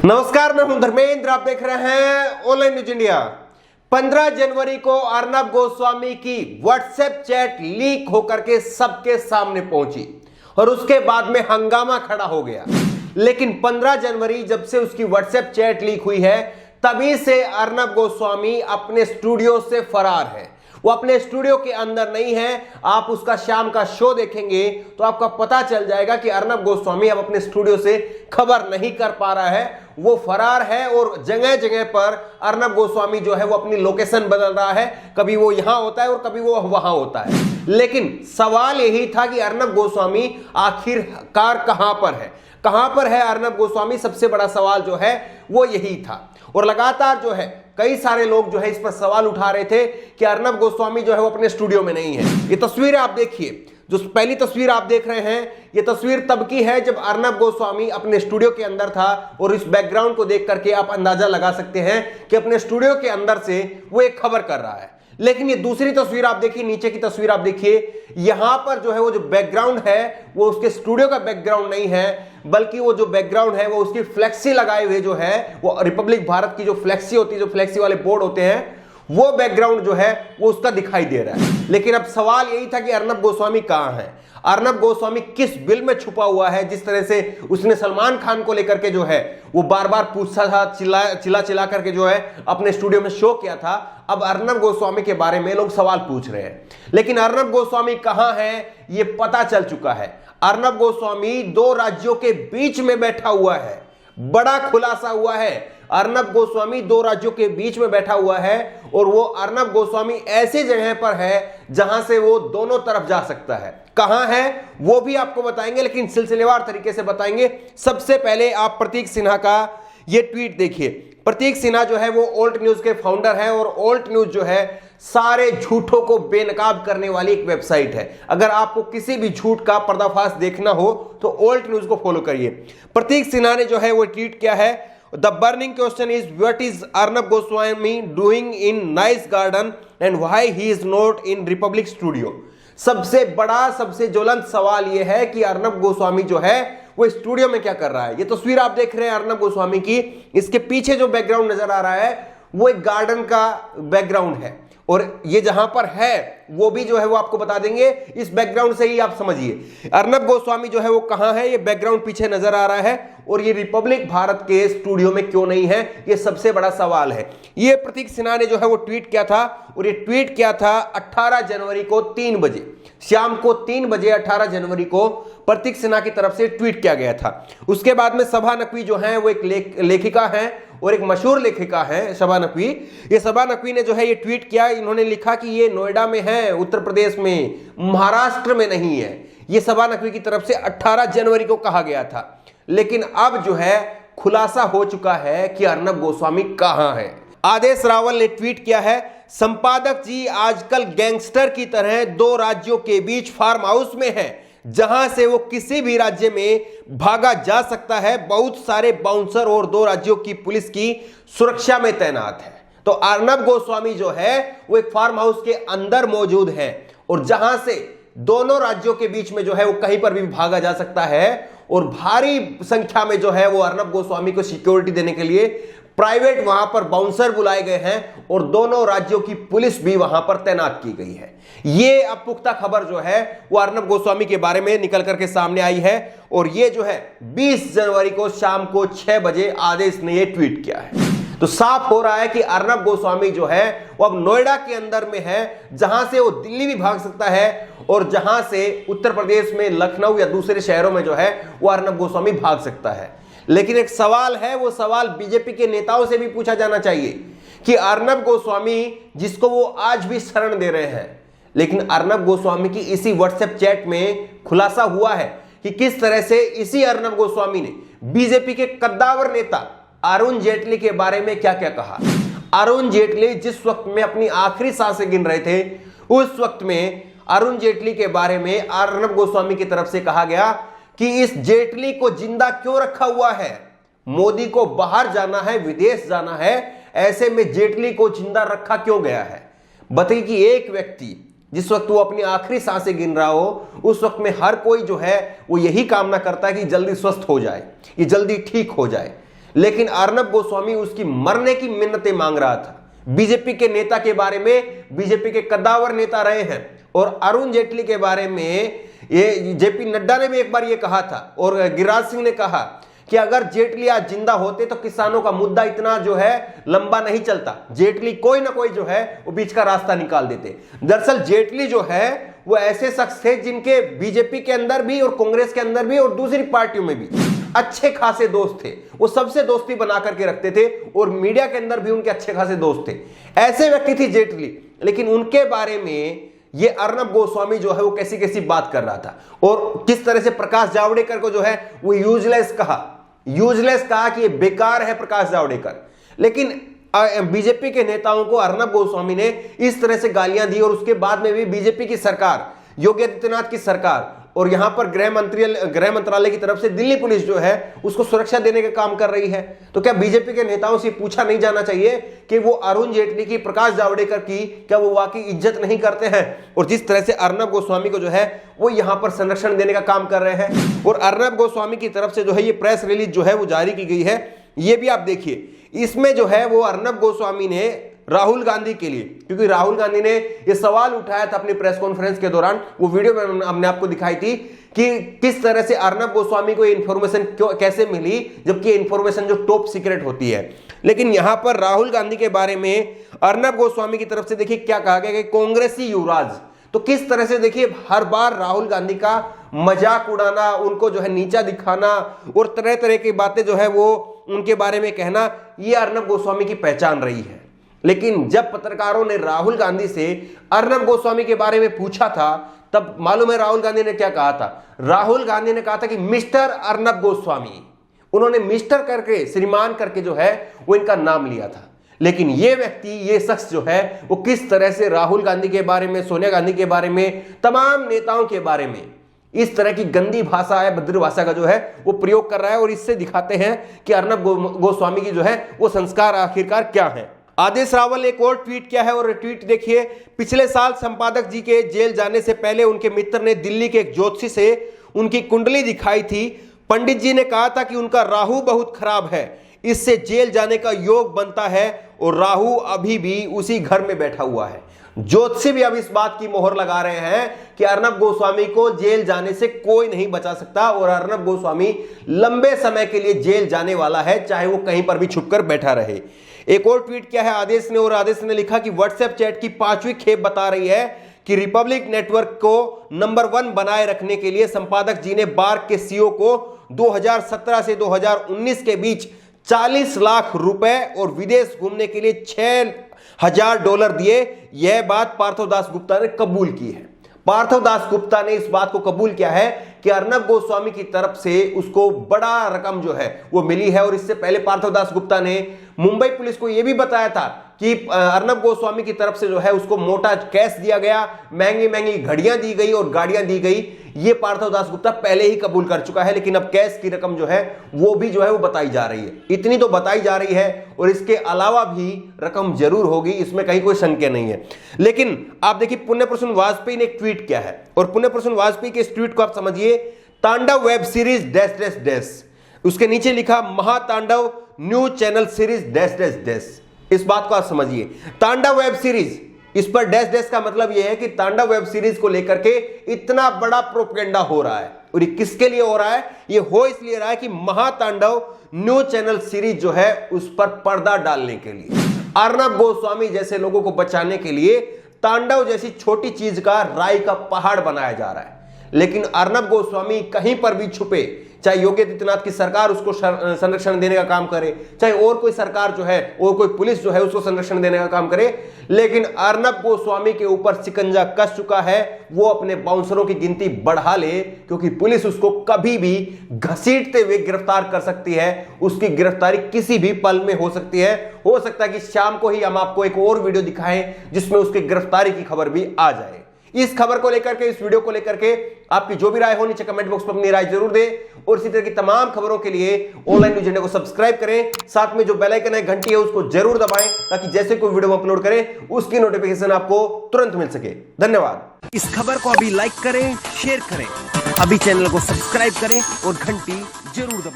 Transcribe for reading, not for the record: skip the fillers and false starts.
नमस्कार, मैं हूं धर्मेंद्र। आप देख रहे हैं ऑनलाइन न्यूज इंडिया। 15 जनवरी को अर्नब गोस्वामी की व्हाट्सएप चैट लीक होकर के सबके सामने पहुंची और उसके बाद में हंगामा खड़ा हो गया। लेकिन 15 जनवरी जब से उसकी व्हाट्सएप चैट लीक हुई है, तभी से अर्नब गोस्वामी अपने स्टूडियो से फरार है। वो अपने स्टूडियो के अंदर नहीं है। आप उसका शाम का शो देखेंगे तो आपका पता चल जाएगा कि अर्नब गोस्वामी अब अपने स्टूडियो से खबर नहीं कर पा रहा है, वो फरार है। और जगह जगह पर अर्नब गोस्वामी जो है वो अपनी लोकेशन बदल रहा है, कभी वो यहां होता है और कभी वो वहां होता है। लेकिन सवाल यही था कि अर्नब गोस्वामी आखिरकार कहां पर है अर्नब गोस्वामी। सबसे बड़ा सवाल जो है वो यही था। और लगातार जो है कई सारे लोग जो है इस पर सवाल उठा रहे थे कि अर्नब गोस्वामी जो है वो अपने स्टूडियो में नहीं है। ये तस्वीरें आप देखिए, जो पहली तस्वीर आप देख रहे हैं, ये तस्वीर तब की है जब अर्नब गोस्वामी अपने स्टूडियो के अंदर था। और इस बैकग्राउंड को देख करके आप अंदाजा लगा सकते हैं कि अपने स्टूडियो के अंदर से वो एक खबर कर रहा है। लेकिन ये दूसरी तस्वीर आप देखिए, नीचे की तस्वीर आप देखिए, यहां पर जो है वो जो बैकग्राउंड है वो उसके स्टूडियो का बैकग्राउंड नहीं है, बल्कि वो जो बैकग्राउंड है वो उसकी फ्लेक्सी लगाए हुए जो है वो रिपब्लिक भारत की जो फ्लेक्सी होती है, जो फ्लेक्सी वाले बोर्ड होते हैं, वो बैकग्राउंड जो है वो उसका दिखाई दे रहा है। लेकिन अब सवाल यही था कि अर्नब गोस्वामी कहां है, अर्नब गोस्वामी किस बिल में छुपा हुआ है। जिस तरह से उसने सलमान खान को लेकर के जो है वो बार बार पूछता था, चिल्ला करके जो है अपने स्टूडियो में शो किया था। अब अर्नब गोस्वामी के बारे में लोग सवाल पूछ रहे हैं। लेकिन अर्नब गोस्वामी कहां है ये पता चल चुका है। अर्नब गोस्वामी दो राज्यों के बीच में बैठा हुआ है। बड़ा खुलासा हुआ है, अर्नब गोस्वामी दो राज्यों के बीच में बैठा हुआ है। और वो अर्नब गोस्वामी ऐसे जगह पर है जहां से वो दोनों तरफ जा सकता है। कहां है वो भी आपको बताएंगे, लेकिन सिलसिलेवार तरीके से बताएंगे। सबसे पहले आप प्रतीक सिन्हा का ये ट्वीट देखिए। प्रतीक सिन्हा जो है वो ओल्ट न्यूज के फाउंडर है और ओल्ट न्यूज जो है सारे झूठों को बेनकाब करने वाली एक वेबसाइट है। अगर आपको किसी भी झूठ का पर्दाफाश देखना हो तो ओल्ट न्यूज को फॉलो करिए। प्रतीक सिन्हा ने जो है वो ट्वीट किया है, the burning question is what is Arnab Goswami doing in nice garden and why he is not in Republic studio. सबसे बड़ा, सबसे ज्वलंत सवाल यह है कि अर्नब गोस्वामी जो है वो स्टूडियो में क्या कर रहा है। ये तस्वीर आप देख रहे हैं अर्नब गोस्वामी की, इसके पीछे जो बैकग्राउंड नजर आ रहा है वो एक गार्डन का बैकग्राउंड है। और ये जहां पर है वो भी जो है वो आपको बता देंगे, इस बैकग्राउंड से ही आप समझिए अर्नब गोस्वामी जो है वो कहां है। ये बैकग्राउंड पीछे नजर आ रहा है और ये रिपब्लिक भारत के स्टूडियो में क्यों नहीं है, ये सबसे बड़ा सवाल है। ये प्रतीक सिन्हा ने जो है वो ट्वीट किया था और ये ट्वीट किया था 18 जनवरी को 3 बजे, शाम को 3 बजे 18 जनवरी को प्रतीक सिन्हा की तरफ से ट्वीट किया गया था। उसके बाद में शबा नकवी जो है वो एक लेखिका है और एक मशहूर लेखिका है शबा नकवी। ये शबा नकवी ने जो है ये ट्वीट किया। इन्होंने लिखा कि ये नोएडा में है, उत्तर प्रदेश में, महाराष्ट्र में नहीं है। ये शबा नकवी की तरफ से 18 जनवरी को कहा गया था। लेकिन अब जो है खुलासा हो चुका है कि अर्नब गोस्वामी कहां है। आदेश रावल ने ट्वीट किया है, संपादक जी आजकल गैंगस्टर की तरह दो राज्यों के बीच फार्म हाउस में है जहां से वो किसी भी राज्य में भागा जा सकता है। बहुत सारे बाउंसर और दो राज्यों की पुलिस की सुरक्षा में तैनात है। तो अर्नब गोस्वामी जो है वो एक फार्म हाउस के अंदर मौजूद है और जहां से दोनों राज्यों के बीच में जो है वो कहीं पर भी भागा जा सकता है। और भारी संख्या में जो है वो अर्नब गोस्वामी को सिक्योरिटी देने के लिए प्राइवेट वहां पर बाउंसर बुलाए गए हैं और दोनों राज्यों की पुलिस भी वहां पर तैनात की गई है। ये अब पुख्ता खबर जो है वो अर्नब गोस्वामी के बारे में निकल करके सामने आई है। और ये जो है 20 जनवरी को शाम को 6 बजे आदेश ने ये ट्वीट किया है। तो साफ हो रहा है कि अर्नब गोस्वामी जो है वो अब नोएडा के अंदर में है, जहां से वो दिल्ली भी भाग सकता है और जहां से उत्तर प्रदेश में लखनऊ या दूसरे शहरों में जो है वो अर्नब गोस्वामी भाग सकता है। लेकिन एक सवाल है, वो सवाल बीजेपी के नेताओं से भी पूछा जाना चाहिए कि अर्नब गोस्वामी जिसको वो आज भी शरण दे रहे हैं, लेकिन अर्नब गोस्वामी की इसी व्हाट्सएप चैट में खुलासा हुआ है कि किस तरह से इसी अर्नब गोस्वामी ने बीजेपी के कद्दावर नेता अरुण जेटली के बारे में क्या क्या कहा। अरुण जेटली जिस वक्त में अपनी आखिरी सांसें गिन रहे थे, उस वक्त में अरुण जेटली के बारे में अर्नब गोस्वामी की तरफ से कहा गया कि इस जेटली को जिंदा क्यों रखा हुआ है, मोदी को बाहर जाना है, विदेश जाना है, ऐसे में जेटली को जिंदा रखा क्यों गया है। बताइए कि एक व्यक्ति जिस वक्त वो अपनी आखिरी सांसें गिन रहा हो, उस वक्त में हर कोई जो है वो यही कामना करता है कि जल्दी स्वस्थ हो जाए, ये जल्दी ठीक हो जाए। लेकिन अर्नब गोस्वामी उसकी मरने की मिन्नतें मांग रहा था। बीजेपी के नेता के बारे में, बीजेपी के कद्दावर नेता रहे हैं, और अरुण जेटली के बारे में ये जेपी नड्डा ने भी एक बार ये कहा था, और गिरिराज सिंह ने कहा कि अगर जेटली आज जिंदा होते तो किसानों का मुद्दा इतना जो है लंबा नहीं चलता। जेटली कोई ना कोई जो है वो बीच का रास्ता निकाल देते। दरअसल जेटली जो है वो ऐसे शख्स थे जिनके बीजेपी के अंदर भी और कांग्रेस के अंदर भी और दूसरी पार्टियों में भी अच्छे खासे दोस्त थे। वो सबसे दोस्ती बना करके रखते थे और मीडिया के अंदर भी उनके अच्छे खासे दोस्त थे। ऐसे व्यक्ति थी जेटली। लेकिन उनके बारे में ये अर्नब गोस्वामी जो है वो कैसी कैसी बात कर रहा था, और किस तरह से प्रकाश जावड़ेकर को जो है वो यूजलेस कहा कि ये बेकार है प्रकाश जावड़ेकर। लेकिन बीजेपी के नेताओं को अर्नब गोस्वामी ने इस तरह से गालियां दी, और उसके बाद में भी बीजेपी की सरकार, योगी आदित्यनाथ की सरकार, और यहां पर गृह मंत्रालय की तरफ से दिल्ली पुलिस जो है उसको सुरक्षा देने का काम कर रही है। तो क्या बीजेपी के नेताओं से पूछा नहीं जाना चाहिए कि वो अरुण जेटली की, प्रकाश जावड़ेकर की क्या वो वाकई इज्जत नहीं करते हैं? और जिस तरह से अर्नब गोस्वामी को जो है वो यहां पर संरक्षण देने का काम कर रहे हैं, और अर्नब गोस्वामी की तरफ से जो है ये प्रेस रिलीज जो है वो जारी की गई है। ये भी आप देखिए, इसमें जो है वो अर्नब गोस्वामी ने राहुल गांधी के लिए, क्योंकि राहुल गांधी ने यह सवाल उठाया था अपनी प्रेस कॉन्फ्रेंस के दौरान, वो वीडियो में हमने आपको दिखाई थी कि किस तरह से अर्नब गोस्वामी को इंफॉर्मेशन कैसे मिली, जबकि इंफॉर्मेशन जो टॉप सीक्रेट होती है। लेकिन यहां पर राहुल गांधी के बारे में अर्नब गोस्वामी की तरफ से देखिए क्या कहा गया कि कांग्रेसी युवराज। तो किस तरह से देखिए हर बार राहुल गांधी का मजाक उड़ाना, उनको जो है नीचा दिखाना और तरह तरह की बातें जो है वो उनके बारे में कहना, ये अर्नब गोस्वामी की पहचान रही है। लेकिन जब पत्रकारों ने राहुल गांधी से अर्नब गोस्वामी के बारे में पूछा था, तब मालूम है राहुल गांधी ने क्या कहा था? राहुल गांधी ने कहा था कि मिस्टर अर्नब गोस्वामी। उन्होंने मिस्टर करके, श्रीमान करके जो है वो इनका नाम लिया था। लेकिन ये व्यक्ति, ये शख्स जो है वो किस तरह से राहुल गांधी के बारे में, सोनिया गांधी के बारे में, तमाम नेताओं के बारे में इस तरह की गंदी भाषा है, भद्र भाषा का जो है वो प्रयोग कर रहा है, और इससे दिखाते हैं कि अर्नब गोस्वामी की जो है वो संस्कार आखिरकार क्या है। आदेश रावल एक और ट्वीट किया है, और ट्वीट देखिए। पिछले साल संपादक जी के जेल जाने से पहले उनके मित्र ने दिल्ली के एक ज्योतिषी से उनकी कुंडली दिखाई थी। पंडित जी ने कहा था कि उनका राहु बहुत खराब है, इससे जेल जाने का योग बनता है, और राहु अभी भी उसी घर में बैठा हुआ है। ज्योतिषी भी अब इस बात की मोहर लगा रहे हैं कि अर्नब गोस्वामी को जेल जाने से कोई नहीं बचा सकता, और अर्नब गोस्वामी लंबे समय के लिए जेल जाने वाला है, चाहे वो कहीं पर भी छुपकर बैठा रहे। एक और ट्वीट किया है आदेश ने, और आदेश ने लिखा कि व्हाट्सएप चैट की 5वीं खेप बता रही है कि रिपब्लिक नेटवर्क को नंबर 1 बनाए रखने के लिए संपादक जी ने बार्क के सीईओ को 2017 से 2019 के बीच 40 लाख रुपए और विदेश घूमने के लिए $6,000 दिए। यह बात पार्थो दास गुप्ता ने कबूल की है। पार्थो दास गुप्ता ने इस बात को कबूल किया है कि अर्नब गोस्वामी की तरफ से उसको बड़ा रकम जो है वो मिली है। और इससे पहले पार्थो दास गुप्ता ने मुंबई पुलिस को यह भी बताया था कि अर्नब गोस्वामी की तरफ से जो है उसको मोटा कैश दिया गया, महंगी महंगी घड़ियां दी गई और गाड़ियां दी गई। ये पार्थो दास गुप्ता पहले ही कबूल कर चुका है, लेकिन अब कैश की रकम जो है वो भी जो है वो बताई जा रही है। इतनी तो बताई जा रही है, और इसके अलावा भी रकम जरूर होगी, इसमें कहीं कोई संशय नहीं है। लेकिन आप देखिए पुण्य प्रसून वाजपेयी ने एक ट्वीट किया है, और पुण्य प्रसून वाजपेयी के इस ट्वीट को आप समझिए। Tandav web series dash dash dash, उसके नीचे लिखा Mahatandav new channel series dash dash dash. इस बात को आप समझिए, तांडव वेब सीरीज, इस पर डैश डैश का मतलब यह है कि तांडव वेब सीरीज को लेकर के इतना बड़ा प्रोपेगेंडा हो रहा है। और ये किसके लिए हो रहा है? ये हो इसलिए रहा है कि महातांडव न्यू चैनल सीरीज जो है उस पर पर्दा डालने के लिए, अर्नब गोस्वामी जैसे लोगों को बचाने के लिए तांडव जैसी छोटी चीज का राई का पहाड़ बनाया जा रहा है। लेकिन अर्नब गोस्वामी कहीं पर भी छुपे, चाहे योगी आदित्यनाथ की सरकार उसको संरक्षण देने का काम करे, चाहे और कोई सरकार जो है और कोई पुलिस जो है उसको संरक्षण देने का काम करे, लेकिन अर्नब गोस्वामी के ऊपर शिकंजा कस चुका है। वो अपने बाउंसरों की गिनती बढ़ा ले, क्योंकि पुलिस उसको कभी भी घसीटते हुए गिरफ्तार कर सकती है। उसकी गिरफ्तारी किसी भी पल में हो सकती है। हो सकता है कि शाम को ही हम आपको एक और वीडियो दिखाएं जिसमें उसकी गिरफ्तारी की खबर भी आ जाए। इस खबर को लेकर के, इस वीडियो को लेकर के आपकी जो भी राय हो नीचे कमेंट बॉक्स में अपनी राय जरूर दें। और इसी तरह की तमाम खबरों के लिए ऑनलाइन न्यूज इंडिया को सब्सक्राइब करें, साथ में जो बेल आइकन है, घंटी है, उसको जरूर दबाएं, ताकि जैसे कोई वीडियो अपलोड करें उसकी नोटिफिकेशन आपको तुरंत मिल सके। धन्यवाद। इस खबर को अभी लाइक करें, शेयर करें, अभी चैनल को सब्सक्राइब करें और घंटी जरूर दबाएं।